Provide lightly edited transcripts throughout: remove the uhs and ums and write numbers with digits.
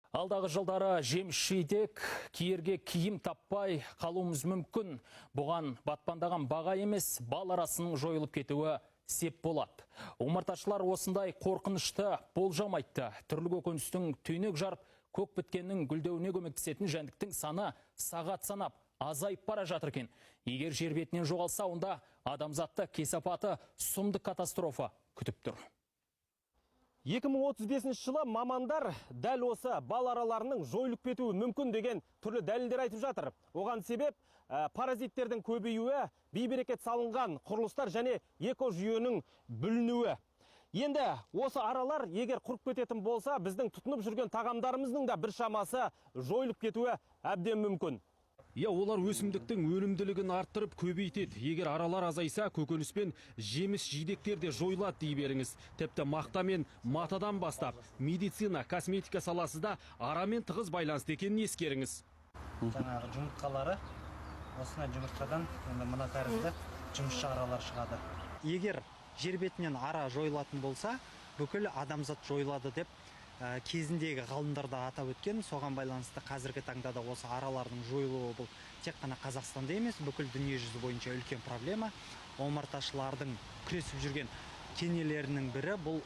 Алдағы жылдары жеміс-жидек, киерге киім таппай қалуымыз мүмкін. Бұған батпандаған баға емес, бал арасының жойылып кетуі сеп болады. Омарташылар осындай қорқынышты болжамайды. Түрлі көкөністің түйнек жарып, көк біткеннің гүлдеуіне көмектесетін жәндіктің саны сағат санап азайып бара жатыр екен. Егер жер бетінен жоғалса, онда адамзатты кесапаты сұмдық катастрофа күтіп тұр. 2035 жылы мамандар дәл осы бал араларының жойылып кетуі мүмкін деген түрлі дәлелдер айтып жатыр. Оған себеп паразиттердің көбеюі, бейберекет салынған құрылыстар және экожүйенің бүлінуі. Енді осы аралар егер құрып кететін болса, біздің тұтынып жүрген тағамдарымыздың да бір шамасы жойылып кетуі әбден мүмкін. Олар өсімдіктің өнімділігін арттырып көбейтеді. Егер аралар азайса, көкөніс пен жеміс жидектер де жойылады дей беріңіз. Тіпті мақта мен матадан бастап, медицина, косметика саласы да арамен тығыз байланысты екенін ескеріңіз. Жаңағы жұмыртқалары, осына жұмыртқадан мына тәрізді жұмысшы аралар шығады. Егер жер бетінен ара жойылатын болса, бүкіл адамзат жойылады деп кезіндегі ғалымдар да атап өткен. Соған байланысты қазіргі таңда да осы аралардың жойылуы бұл тек қана Қазақстанда емес, бүкіл дүние жүзі бойынша үлкен проблема. Омарташылардың күресіп жүрген кенелерінің бірі бұл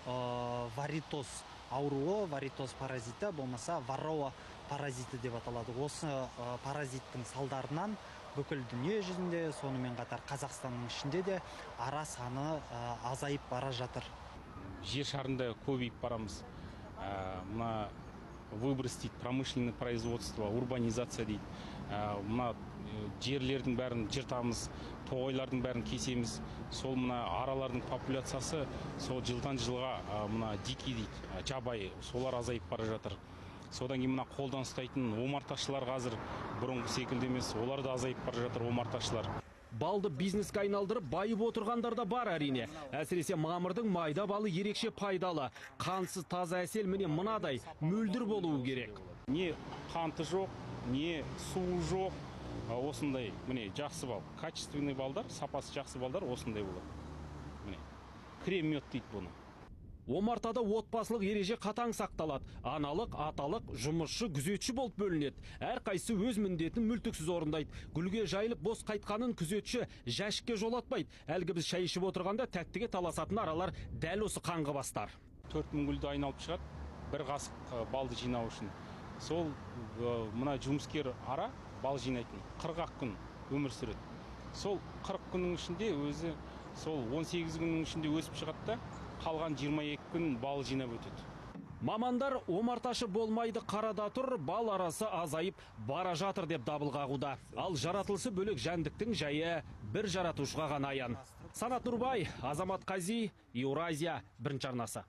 варитоз ауруы, варитоз паразиті, болмаса варроа паразиті деп аталады. Осы паразиттің салдарынан бүкіл дүние жүзінде, сонымен қатар Қазақстанның ішінде де ара саны азайып бара жатыр. Жер шарында көбейіп барамыз. Мына выброс дейді, промышленное производство, урбанизация дейді. Мына жерлердің бәрін жыртамыз, тоғайлардың бәрін кесеміз. Сол мына аралардың популяциясы сол жылдан жылға мына дикий дейді, жабайы, солар азайып бара жатыр. Содан кейін мына қолдан ұстайтын омарташылар қазір бұрынғы секілді емес, олар да азайып бара жатыр, омарташылар. Балды бизнеске айналдырып байып отырғандар да бар әрине. Әсіресе мамырдың майда балы ерекше пайдалы. Қансыз таза әсел міне мынадай мөлдір болуы керек. Не қанты жоқ, не суы жоқ. Осындай міне жақсы бал. Качественный балдар, сапасы жақсы балдар осындай болады. Міне крем мед дейді бұны. Омартада отбасылық ереже қатаң сақталады. Аналық, аталық, жұмысшы, күзетші болып бөлінеді. Әр қайсы өз міндетін мүлтіксіз орындайды. Гүлге жайылып бос қайтқанын күзетші жәшікке жолатпайды. Әлгі біз шай ішіп отырғанда тәттіге таласатын аралар дәл осы қаңғыбастар. 4000 гүлді айналып шығады, бір қасық балды жинау үшін. Сол мына жұмыскер ара бал жинайтын 40 күн өмір сүреді. Сол 40 күннің ішінде өзі сол 18 күннің ішінде өсіп шығады да, қалған 22 күн бал жинап өтеді. Мамандар омарташы болмайды қарада тұр, бал арасы азайып бара жатыр деп дабыл қағуда. Ал жаратылысы бөлек жәндіктің жайы бір жаратушыға ғана аян. Санат Нұрбай, Азамат Қази, Еуразия бірінші арнасы.